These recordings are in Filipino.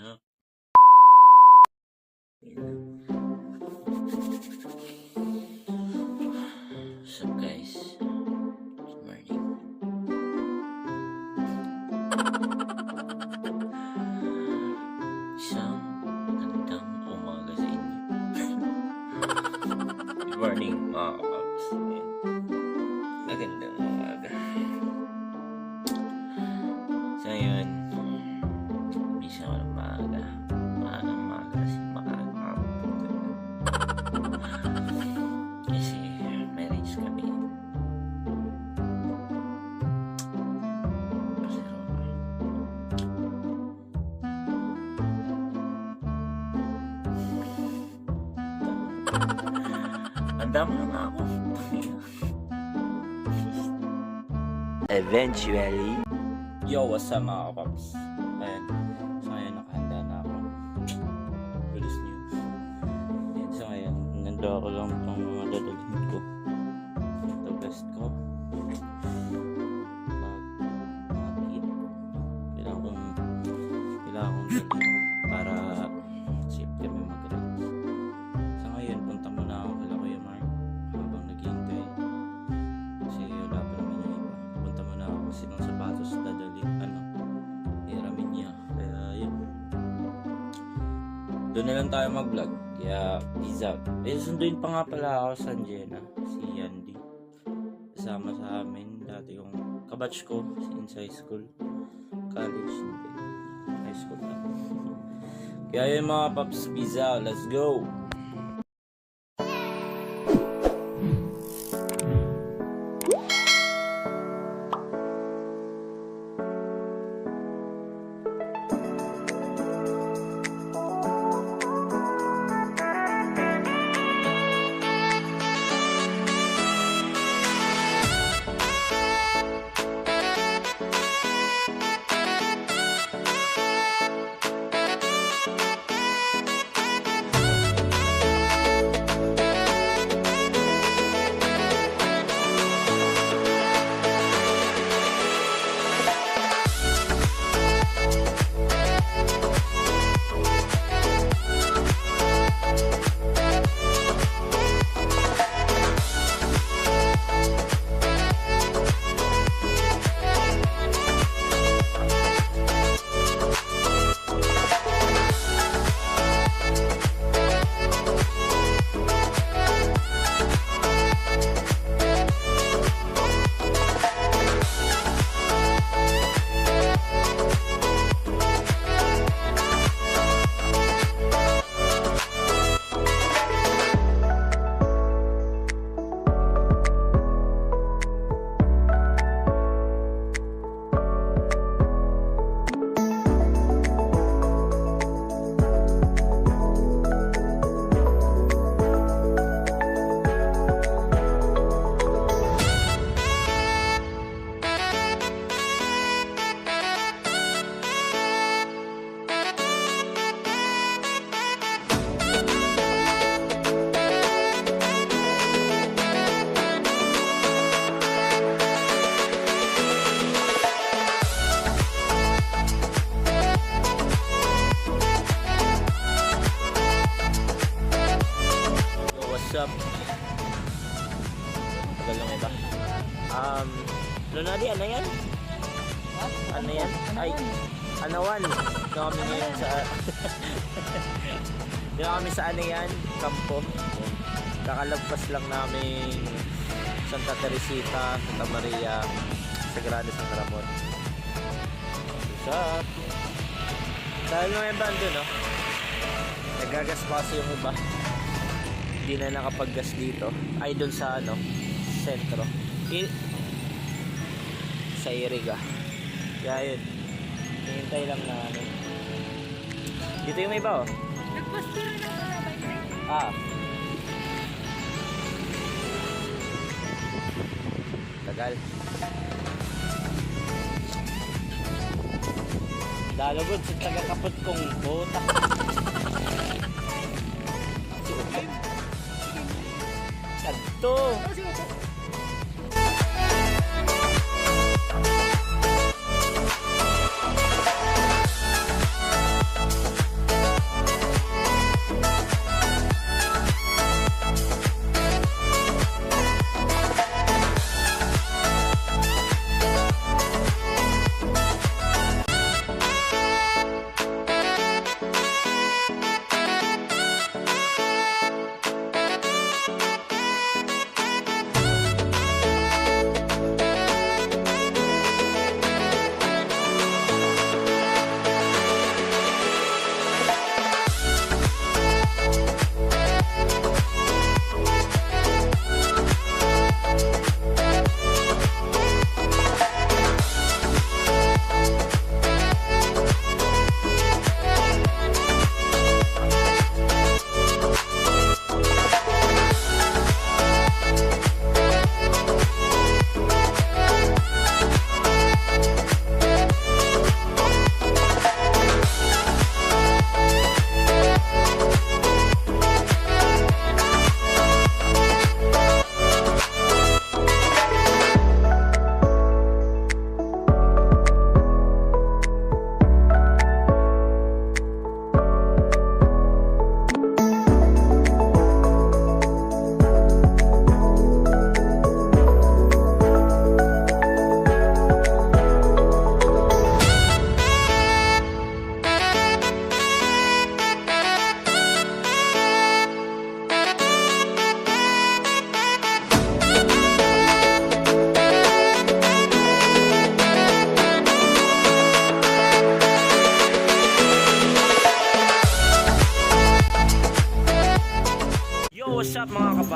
up? What's up, guys? Good morning. Isang magandang umaga sa inyo. Good morning, mga kapaps. Magandang umaga. So, ngayon, bisa ko ng maaga. Maaga kasi maaga. Kasi may race kami. Kasi handa mo na ako. Eventually. Yo, what's up mga kapaps? Ayan. So ngayon nakahanda na ako. Good news. Ayan, so ngayon nanda ko lang itong mga dadalhin ko. Ito best ko. Bakit? Kailangan kong dalhin para safe kami mag-rides. So ngayon punta muna ako kala Kuya Mark habang naghihintay. Kasi wala pa naman yung iba. Punta muna ako kasi ng sapatos dadalhin. Hiramin niya. Kaya yun. Doon na lang tayo mag-vlog. Kaya peace out. Sunduin pa nga pala ako sa Jenna. Si Yandy. Kasama sa amin. Dati yung kabatch ko since high school. College. Hindi. High school na. Kaya yun mga paps. Peace out. Let's go. What's up? Tagal lang iba. Lunadi, ano yan? Ano yan? Ay, anawan. Dito kami ngayon sa... Dito kami sa ano yan? Kampo. Kakalagpas lang namin Santa Teresita, Santa Maria, Sagrada San Ramon. What's up? Dahil mga iba andun, no? Nagagas pa kasi yung iba. Hindi na nakapag-gas dito. Ay, doon sa ano, sentro. Sa Iriga. Kaya yun. Hintay lang na ano. Dito yung iba, oh. Nagpasto rin ako na ba? Ah. Tagal. Dalagod sa taga-kapot kong bota. Ito.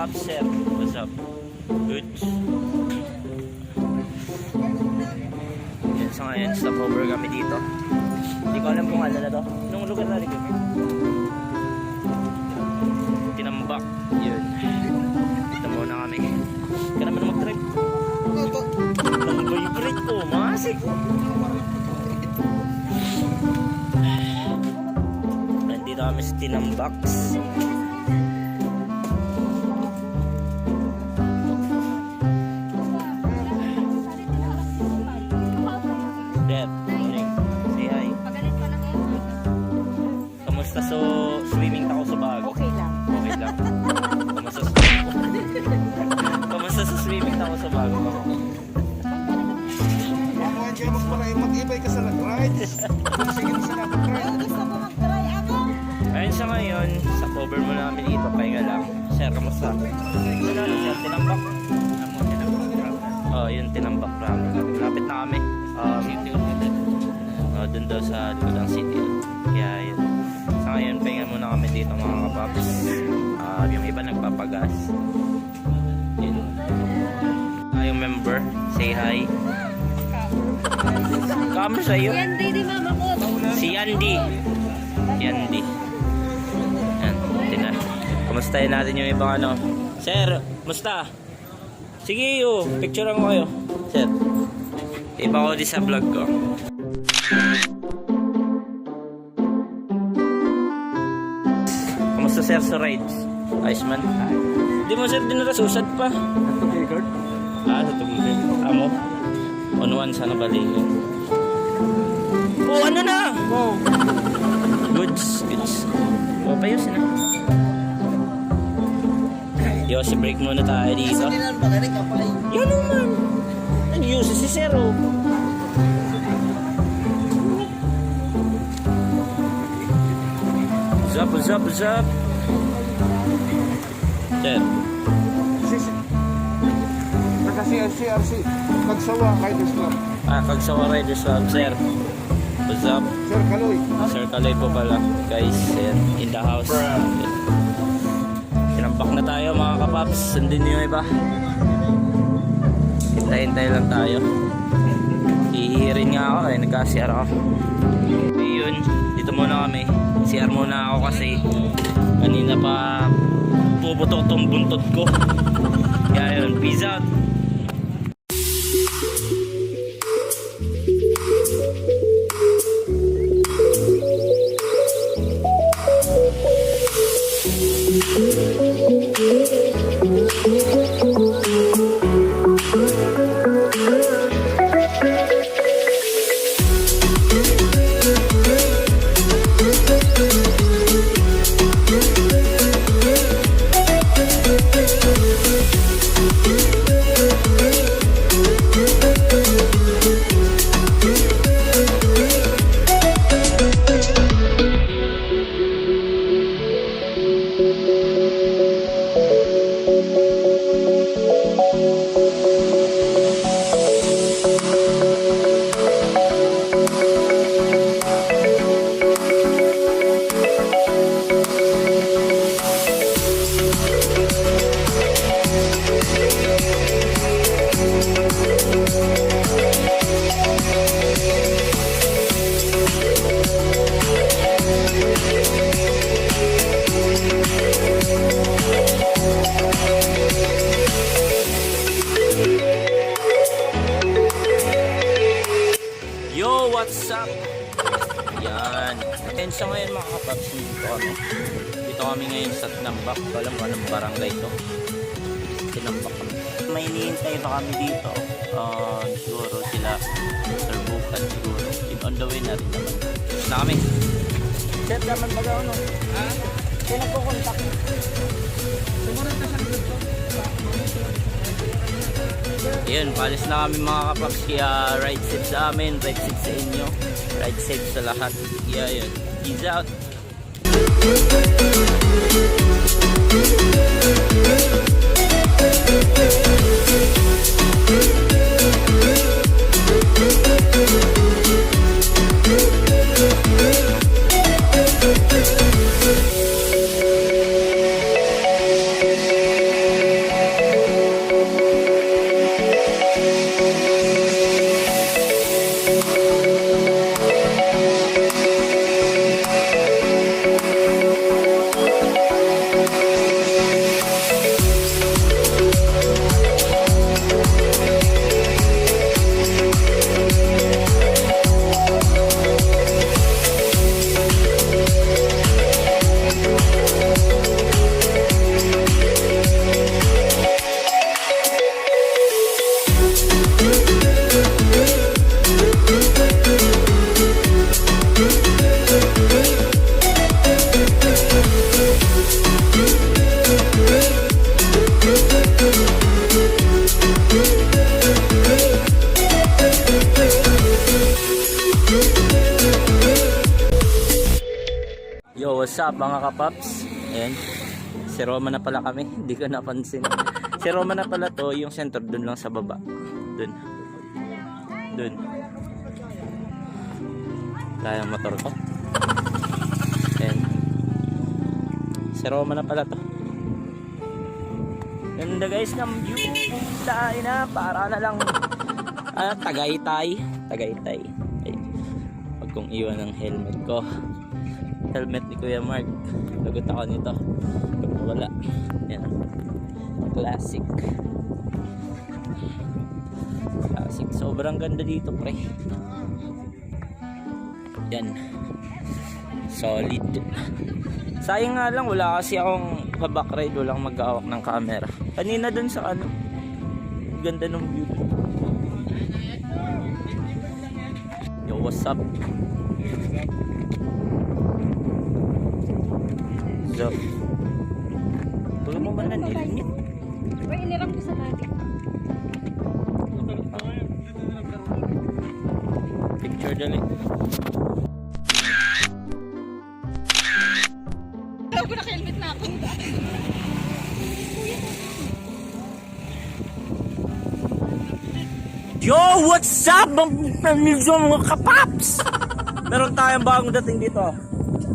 Pops, sir. What's up? Good. Yan, sa ngayon, stopover kami dito. Hindi ko alam kung ano na to. Anong lugar na dito? Tinambak. Yun. Dito muna kami. Ka naman mag-drive. Ang favorite ko, masik. Nandito kami sa Tinambaks. Dad, morning. Say hi. Pagalit pa lang yun. Kamusta so swimming ako sa bago? Okay lang. Okay lang. Kamusta sa swimming ako sa bago? Mag-ibay ka sa rides. Sige na sila mag-ride. Gusto mo mag-try ako? Ayun sa ngayon, sa cover mo namin dito, pahinga lang. Sir, kamusta? Ano na, sir, Tinambak? Oh, yun, Tinambak lang. Lapit na kami. Dun daw sa likod ng city. Kaya yun. Sa ngayon, pahinga muna kami dito mga kapaps. Yung iba nagpapagas. Yun. Yung member, say hi. Kamo sa'yo? Yan, di mama ko. Si Andy. Si Andy. Yan, tina. Kumustahin natin yung ibang ano. Sir, musta? Sige yo, picturean ko kayo. Sir. Iba ko di sa vlog ko. Kamusta sir sa rides? Ayos man? Di mo sir dinara susad pa. Ito kay Gard. Sa tubig. Amo? On one sana balikin. Oh, ano na? Oh. Goods. O, payos na. Yosi, break muna tayo dito. Yan naman. Nag-use si Zero. What's up? Sir. Naka-CRC. Nagsawa kay Islam. Kagsawa Riders Club, sir. What's up? Sir Kaloy. Sir Kaloy po pala. Guys, yan, in the house. Tinampak na tayo mga kapaps. Sundin niyo yung iba. Hintay-hintay lang tayo. Hihirin nga ako eh. Nagka-CR ako. Yun, dito muna kami. CR muna ako kasi kanina pa puputok tong buntot ko. Kaya yun, peace out. Yo, what's up? Yan. And sa ngayon mga kapaps, dito kami ngayon sa Tinambak. Alam mo anong barangay ito? Tinambak kami. May hinihintay pa kami dito. Siguro sila Sir Bukan siguro. On the way na rin naman. Na kami. Sir, naman ba gano'n? Ha? Kaya nagpo-contact. Siguro na sa dito. Yun, palis na kami mga kapaps. Kaya ride safe sa amin, ride safe sa inyo, ride safe sa lahat. Kaya yun, peace out. What's up mga kapaps? Ayan. Si Roma na pala kami. Hindi ko napansin. Si Roma na pala to. Yung center dun lang sa baba. Dun. Dun. Wala yung motor ko. Ayan. Si Roma na pala to. Ganda guys ng view. Tayo na. Para na lang Tagaytay. Tagaytay. Ay. Huwag kong iwan ng helmet ko. Helmet ni Kuya Mark. Lagot ako nito. Pag wala. Yan. Classic. Classic. Sobrang ganda dito pre. Yan. Solid. Sayang nga lang wala kasi akong pa-backride. Walang mag-aawak ng camera. Kanina dun sa ano. Ganda ng view. Yo, what's up? So, tulo mo ba na nilimit? Uy, iniram ko sa dati. Picture dali. Alam ko naka-helmet na ako. Yo, what's up? Mga kapaps! Meron tayong bagong dating dito.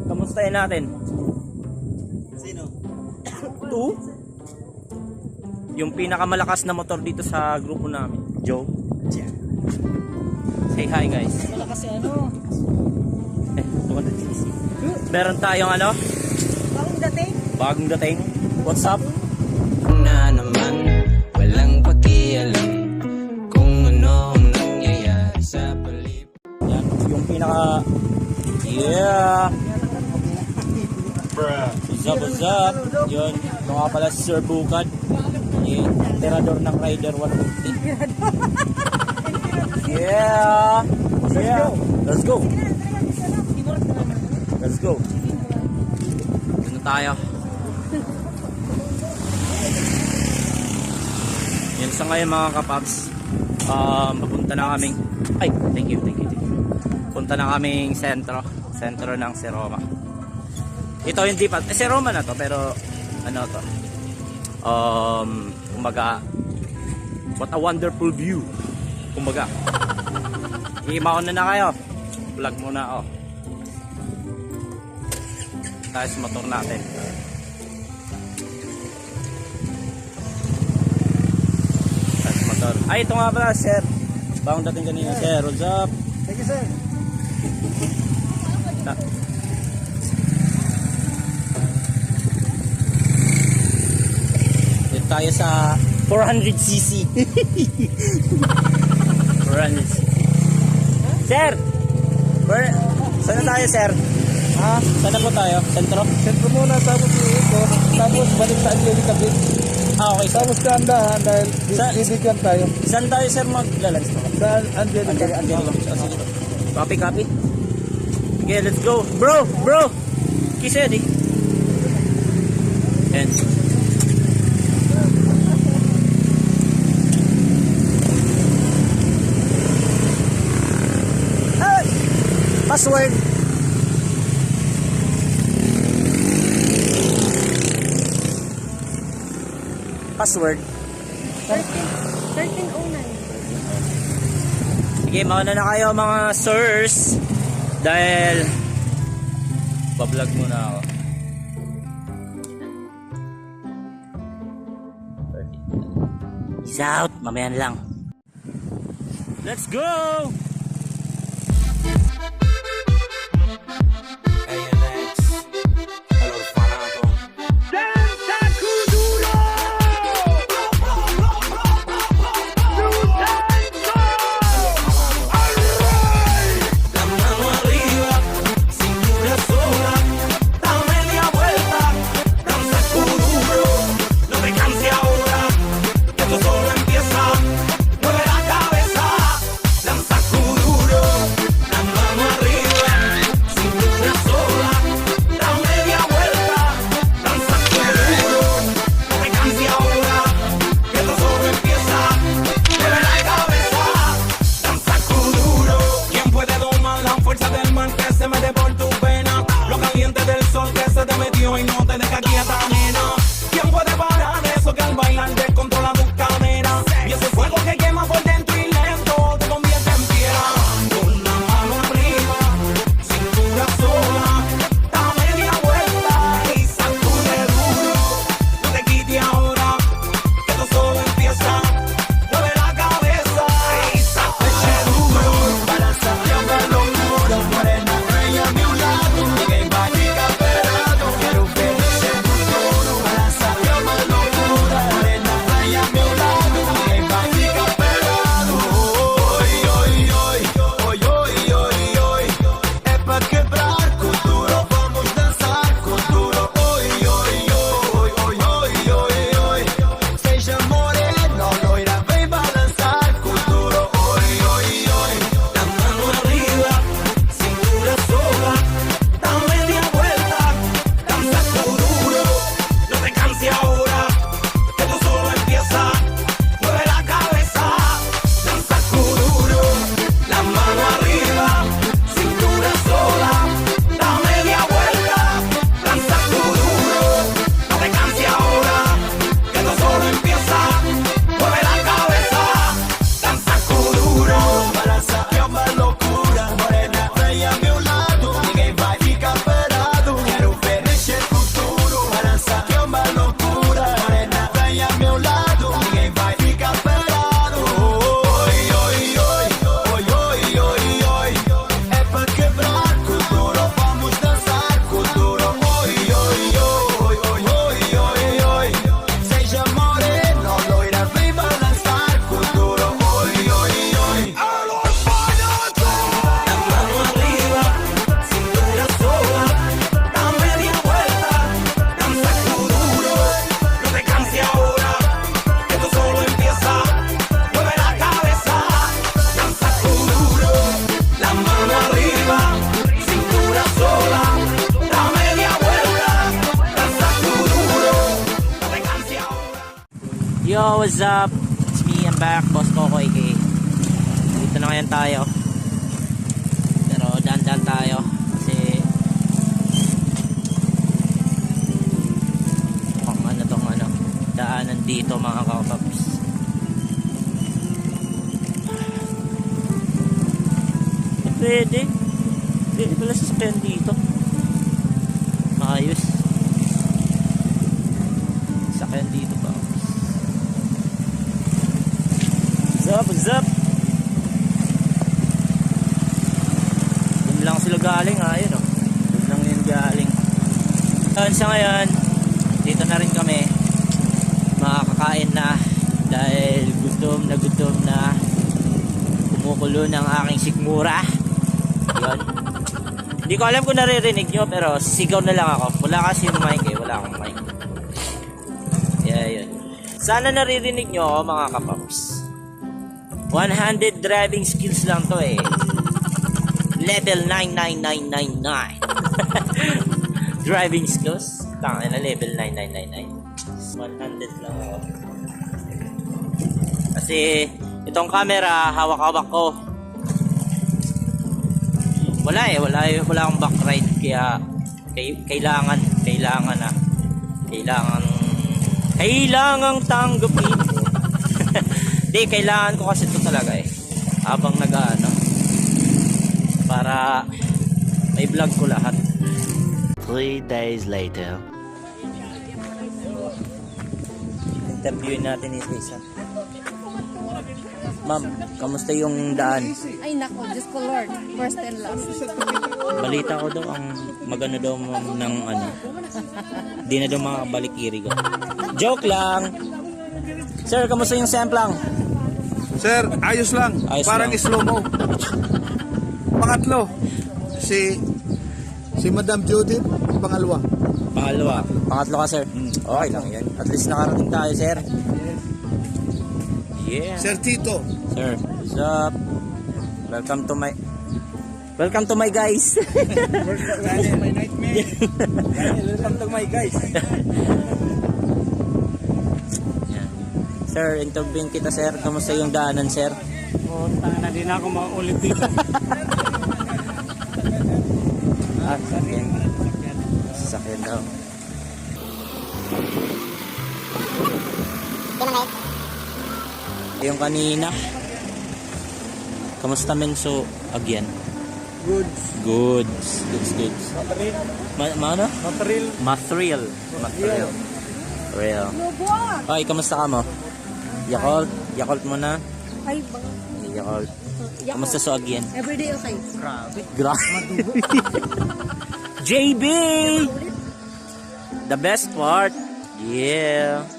Kamustahin natin? Sino? Two? Yung pinakamalakas na motor dito sa grupo namin. Joe. Say hi guys. Wala kasi ano. Meron tayong ano? Bagong dating. Bagong dating. What's up? Na naman, walang pakialam kung ano ang nangyayari sa palibot. Yan, yung pinaka... Yeah! What's up? Yun, ito nga pala si Sir Bukad. Tirador ng Rider 150. Yeah! Yeah! Let's go! Let's go! Dito tayo. Yan sa ngayon mga kapaps. Papunta na kaming... Ay, thank you. Punta na kaming sentro ng si Roma. Ito hindi pa, si Roma na to, pero ano to, kumbaga, what a wonderful view, kumbaga. Iimaon na kayo, vlog muna ako. Tayo sa motor natin. Tayo sa motor. Ay, ito nga pala, sir. Bagong dating kanina, sir. What's up? Thank you, sir. Dito tayo sa 400cc. 400cc. Sir! Saan na tayo, sir? Ha? Saan na po tayo? Sentro? Sentro muna, tapos ito. Tapos balik sa Angelica Beach. Tapos Tapos kaandahan dahil bibigyan tayo. saan tayo, sir, maglalans pa? Sa Angelica Beach. Copy. Okay, let's go. Bro! Kiss Eddie. And password. Password. 1309. Sige, mauna na kayo mga sirs. Dahil pa-vlog muna ako. Peace out. Mamaya na lang. Let's go! ANX, hello Fanato. La mano arriba, cintura sola, da media vuelta, danza cururo, no te canses ahora, que esto solo empieza, mueve la cabeza, danza cururo, la mano arriba, cintura Yo, what's up? It's me, I'm back, Boss Coco aka. Dito na ngayon tayo. Pero daan-daan tayo kasi ano tong daanan dito mga kapaps. Pwede pala sasakyan dito. Maayos. Sasakyan dito pa. What's up? Doon lang sila galing ayun o. Doon lang yun galing. Sa ngayon, dito na rin kami. Makakakain na dahil gutom na kumukulo ng aking sikmura. Yun. Hindi ko alam kung naririnig nyo pero sigaw na lang ako. Wala kasi yung mic wala akong mic. Yeah, yun. Sana naririnig nyo ako mga kapaps. 100 driving skills lang to Level 99999. Driving skills. Tanga na level 9999. 100 lang ako. Kasi itong camera hawak-hawak ko. Wala akong backride kaya kailangan tanggapin. Di, kailangan ko kasi ito talaga habang para may vlog ko lahat. 3 days later. Interviewin natin isa. Ma'am, kamusta yung daan? Ay nako, Diyos ko Lord. First and last. Balita ko daw ang magano daw ng di na daw makabalik iri ko. Joke lang. Sir, kamusta yung semplang? Sir, ayos lang. Parang lang. slow mo. Pangatlo, si Madam Judith, pangalawa. Pangatlo ka, sir. Okay lang yan. At least nakarating tayo, sir. Yeah. Sir Tito. Sir, what's up? Welcome to my guys. My nightmare. Welcome to my guys. Sir, interviewin kita, sir. Kamusta yung daanan, sir? Na din ako maulit dito. Sasakyan daw. Yung kanina. Kamusta menso again? Goods. Ano? Material. Real. Ay, kamusta ka mo? Yakult mo na? Ay, bang. Yakult. Kamusta so again? Everyday okay. Grabe. JB! The best part. Yeah.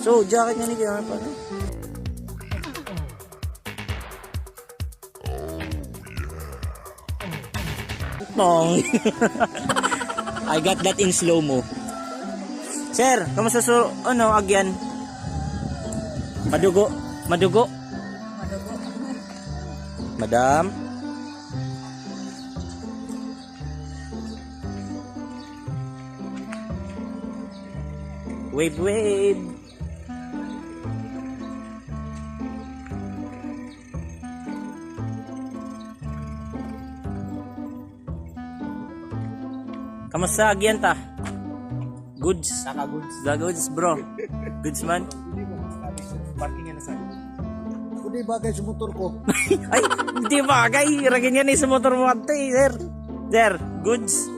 So, jacket nga ni Kaya pa. Oh. I got that in slow-mo. Sir, kamusta so, again? Madugo. Madam? Wave. Kamusta again ta? Goods. Goods bro. Goods man. Parking yan na sa Hindi bagay sa motor ko. Ay, hindi bagay. Ragin yan sa motor mo ate, sir. Sir, goods.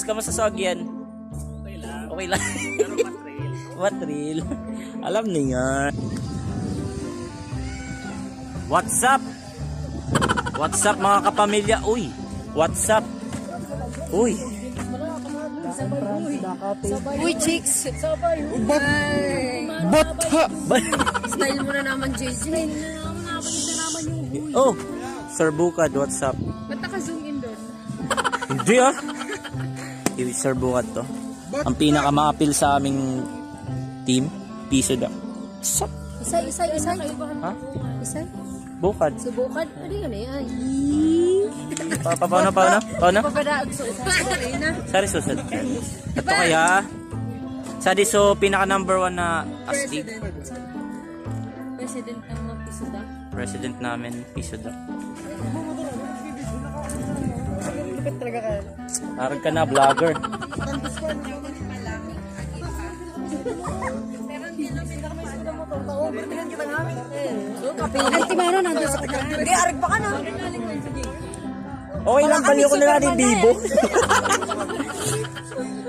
Kamusta so again? Okay lang. Matril. Alam niya. What's up mga kapamilya? What's up? Uy, chicks. Style mo na naman, JJ. oh, Sir Bukad, what's up? Ba't naka-zoom in doon? Hindi Sir Bukad to. Ang pinaka-ma-appeal sa aming team, piso daw. Sup? Isay. Ha? Isay? Bukad. Subukan? Ano yan Paano? Papadaag so isa. Sorry na. Sorry, susod. Ito kaya, Sa diso, pinaka number 1 na astig. President ng mga Pisuda. President namin, Pisuda. Parang ka na, vlogger. Kapilan, timano nandun sa kanya. Hindi, arag pa ka na. Okay lang, baliw ko na natin bibo.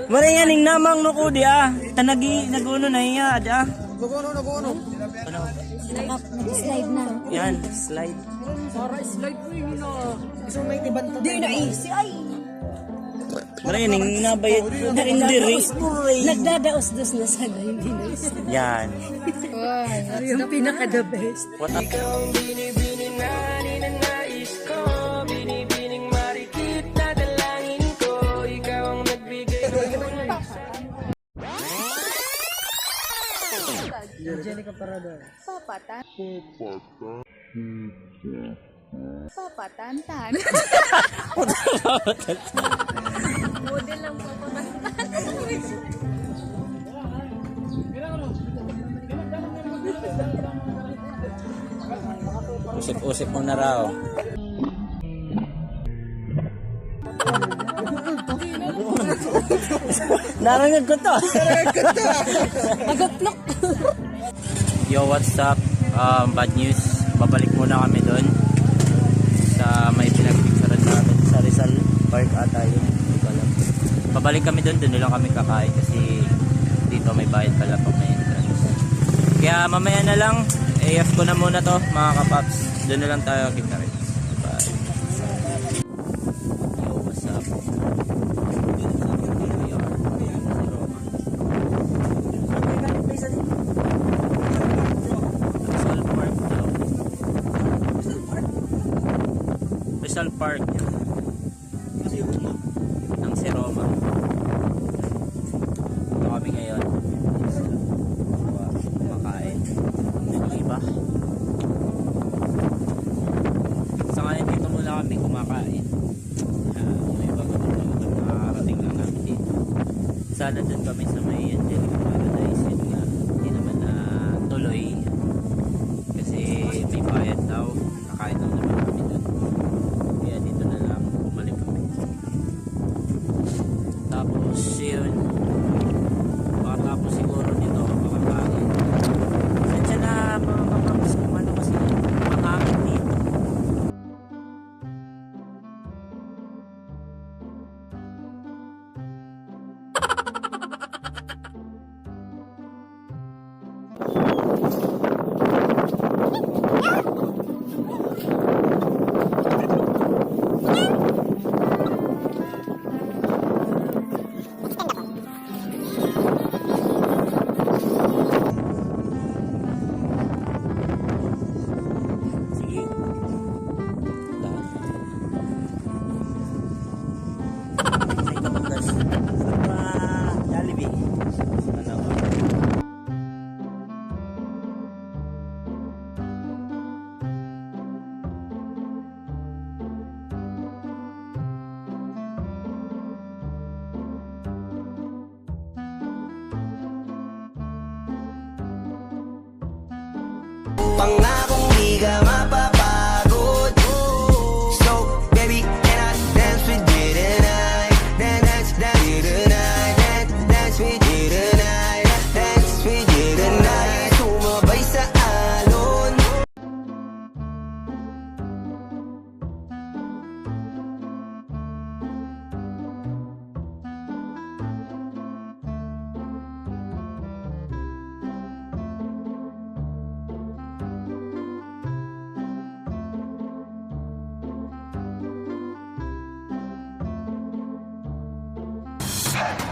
Marayaning namang no ko dia. Tanagi, naguno na iya, dia. Naguno. Nag-slide na. Yan, slide. Para slide ko yun na. Gusto may tibanta. Di na easy, ay. Marayaning nabayad ko na indiri. Nagdadaos-dos na sana, hindi na easy. Yan. Wow, yung pinaka-the best. What up? Papatantan. Model lang papatantan. Usip-usip mo na raw. Narangag ko to. Magaplok. Yo, what's up? Bad news. Babalik muna kami doon sa may pinagpicturean namin sa Rizal Park ata yun. Hindi ko alam. Babalik kami doon lang kami kakain kasi dito may bayad pala pag may entrance. Kaya mamaya na lang, AF ko na muna to mga kapaps. Doon na lang tayo kita rin. Bye. Yo, what's up? Here we are. Sa Roma. Rizal Park daw. Rizal Park ng si Roma. Ito kami ngayon. Kumakain. Yung iba. Sa ngayon dito muna kami kumakain. Yung iba makakarating lang namin dito. Sana dun kami sa may Angelica Paradise. Yun nga. Hindi naman na tuloy. Kasi may bayad daw. Kakain lang naman kami dun. Kaya dito na lang bumalik kami. Tapos yun. Pagkatapos siguro dito makakain. Sensya na mga kapapos kung ano kasi makakain dito. Sige. Lahat. Sa ito Batangas. Sa Jollibee. Ano ba? Pangakong di ka mapapagod. So, baby, can I dance with you tonight? Dance with you tonight. Dance with you tonight. Dance with you tonight. Sumabay sa alon.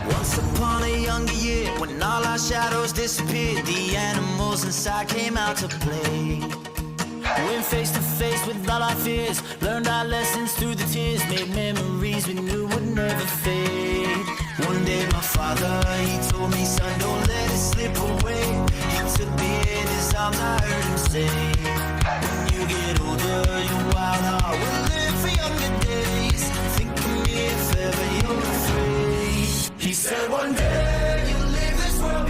Once upon a younger year, when all our shadows disappeared, the animals inside came out to play. Went face to face with all our fears, learned our lessons through the tears, made memories we knew would never fade. One day my father, he told me, son, don't let it slip away. He took me in his arms, I heard him say, when you get older, your wild heart will live for younger days. Think of me if ever you're afraid. He said one day you'll leave this world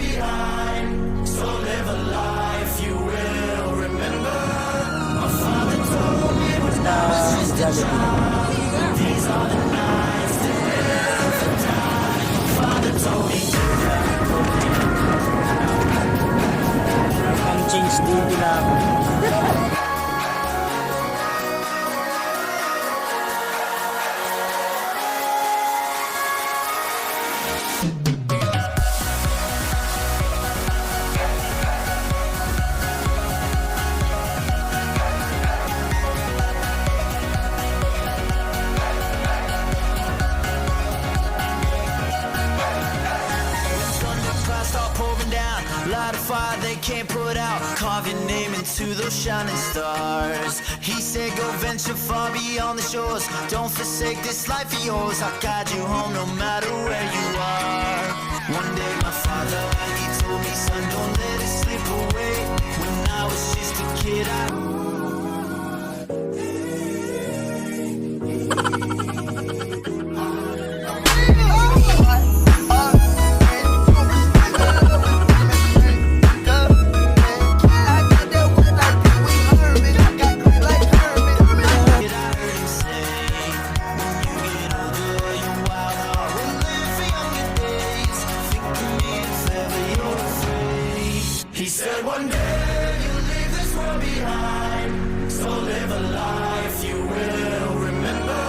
can't put out. Carve your name into those shining stars. He said go venture far beyond the shores. Don't forsake this life of yours. I'll guide you home no matter where you are. One day my father, he told me, son, don't let it slip away. When I was just a kid, he said one day you'll leave this world behind, so live a life you will remember.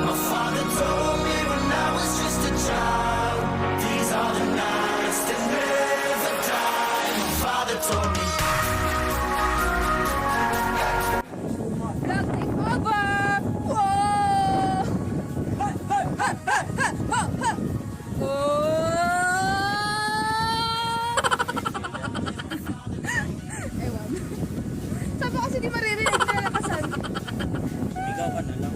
My father told me when I was just a child, these are the nights that never die. My father told me. Nothing over! Whoa! Ewan. Sabi ko kasi di maririnig na nakasan. Ikaw ka na lang.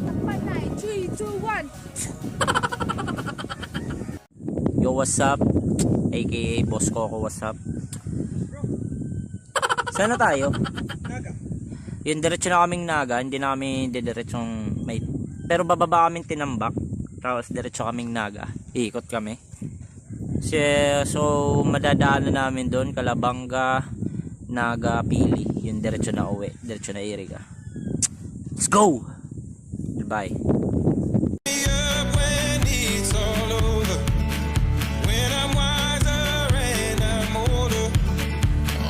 Takpan na eh. 3, 2, 1. Yo, what's up? AKA Boss Coco, what's up? Saan na tayo? Yung diretso na kaming Naga, hindi na kami didiretsong may... Pero bababa kaming Tinambak, tapos diretso kaming Naga. Iikot kami. So madadaanan namin doon, Calabanga, Naga, Pili. Yung diretso na uwi, diretso na Iriga. Let's go! Goodbye. When it's all over, when I'm wiser and I'm older,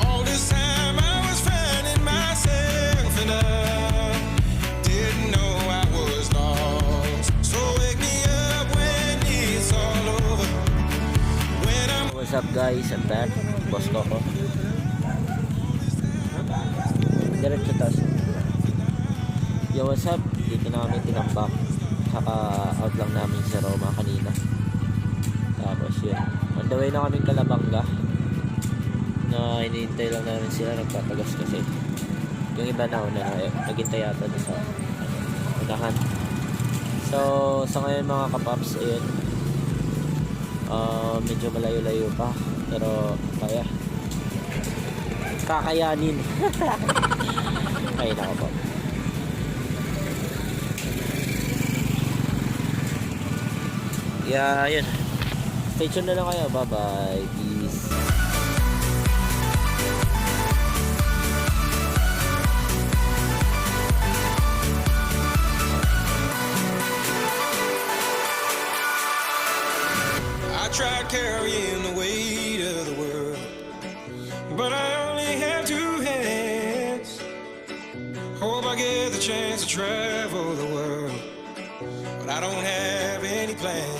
all this time I was finding myself and I didn't know I was lost. So wake me up when it's all over, when I'm What's up guys? I'm back. Boss Coco. Diretso taas. Yo, what's up? Dito na kami Tinambak. Saka out lang namin sa Roma kanina. Tapos yun. On the way na kaming Calabanga. Na hinihintay lang namin sila. Nagtatagas kasi. Yung iba na una na. Naghintay yata na sa unahan. So, sa ngayon mga kapaps, ayun. Medyo malayo-layo pa. Pero kaya. Kakayanin. Kaya na ako po. Yeah, yun. Stay tuned na lang kayo. Bye-bye. Peace. I tried carrying the weight of the world, but I only have two hands. Hope I get the chance to travel the world, but I don't have any plans.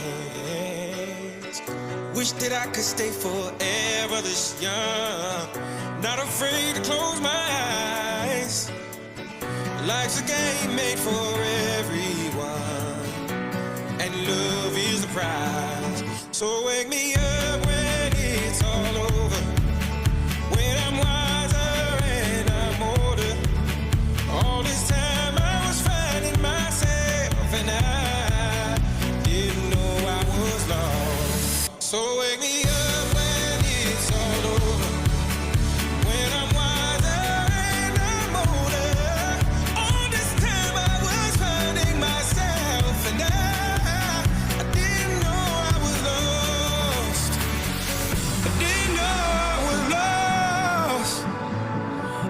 Wish that I could stay forever this young, not afraid to close my eyes. Life's a game made for everyone, and love is the prize. So wake me up when it's all over, when I'm wiser and I'm older. All this time I was finding myself and I didn't know I was lost. So wake me up when it's all over, when I'm wiser and I'm older. All this time I was finding myself and I didn't know I was lost. I didn't know I was lost.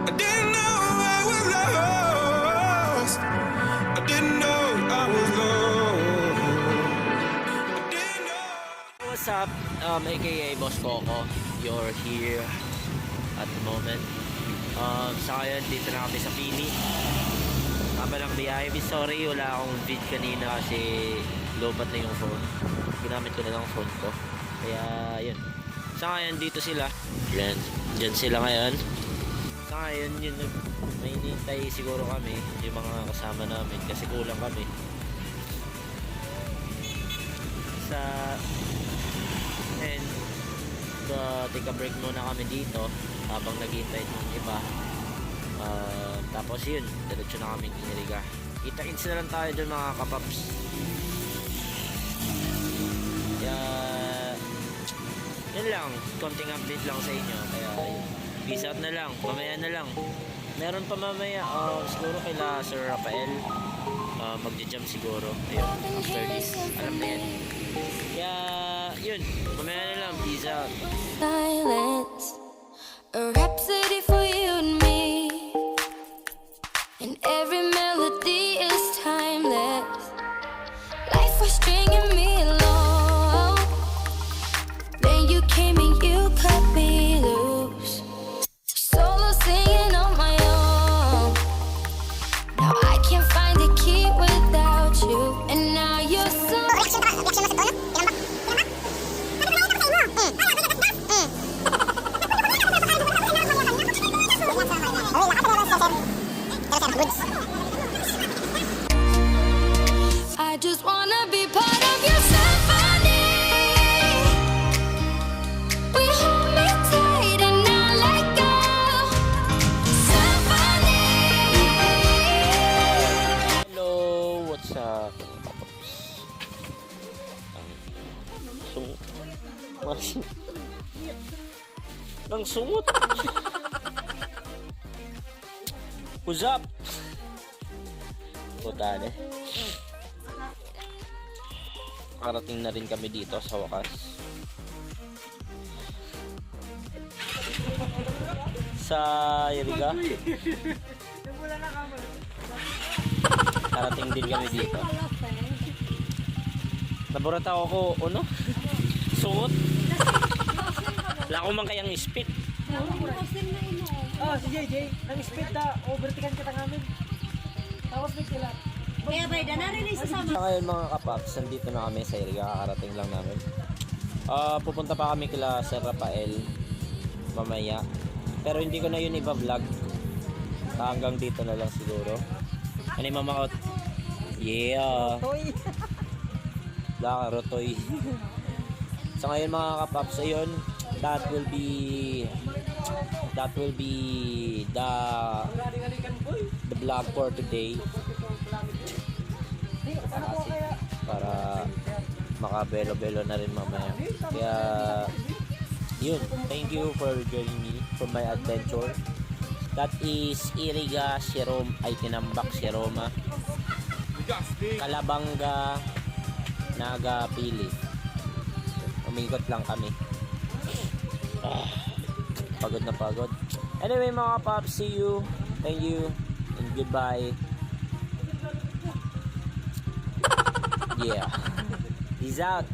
I didn't know I was lost. I didn't know I was lost. I didn't know. What's up? AKA Boss Coco. You're here at the moment. Sa ngayon, dito na kami sa Pili. Tama ng biyahe. Sorry, wala akong vid kanina kasi lobat na yung phone. Ginamit ko na lang ang phone ko. Kaya, yun. Sa ngayon, dito sila. Diyan sila ngayon. Sa ngayon, yun. May hinihintay siguro kami. Yung mga kasama namin. Kasi kulang kami. Sa... And take a break muna kami dito habang naghihintay ng iba. Tapos yun, diretso na kaming Iriga. Kita-kits na lang tayo dun mga kapaps. Kaya yun lang, konting update lang sa inyo. Kaya yun, peace out na lang, mamaya na lang. Meron pa mamaya, siguro kila Sir Rafael, magja-jump siguro. Ayun, after this, alam na yan. Kaya yun, mamaya na lang, peace out. Silence, a rhapsody for you and me, and every melody is timeless. Life was stringing me along, then you came and you cut me loose. Solo singing on my own, now I can't find a key without you, and now you're so. I just wanna be part of your symphony. We hold me tight and not let go. Symphony. Hello, what's up? Nang sungot. What's up? Putane. Karating na rin kami dito sa wakas. Sa Iriga. Karating din kami dito. Naburata ako ano? Sungot. Wala ko man kayang spit. Oh, si JJ, ang speed na overtikan kita namin. Tapos may kilat. Kaya ba, narinig sa sama. Ngayon mga kapaps, nandito na kami sa Iriga, kakarating lang namin. Pupunta pa kami kila Sir Rafael mamaya. Pero hindi ko na yun iba-vlog. Hanggang dito na lang siguro. Ano yung mamakot? Yeah! Toy. Rotoy. So ngayon mga kapaps, ayun, that will be the vlog for today. Para makabelo-belo na rin mamaya. Kaya yun, thank you for joining me for my adventure. That is Iriga, Tinambak, Sieroma, Calabanga, Naga, Pili. Umikot lang kami. Pagod na pagod. Anyway mga paps, see you. Thank you and goodbye. Yeah. Peace out.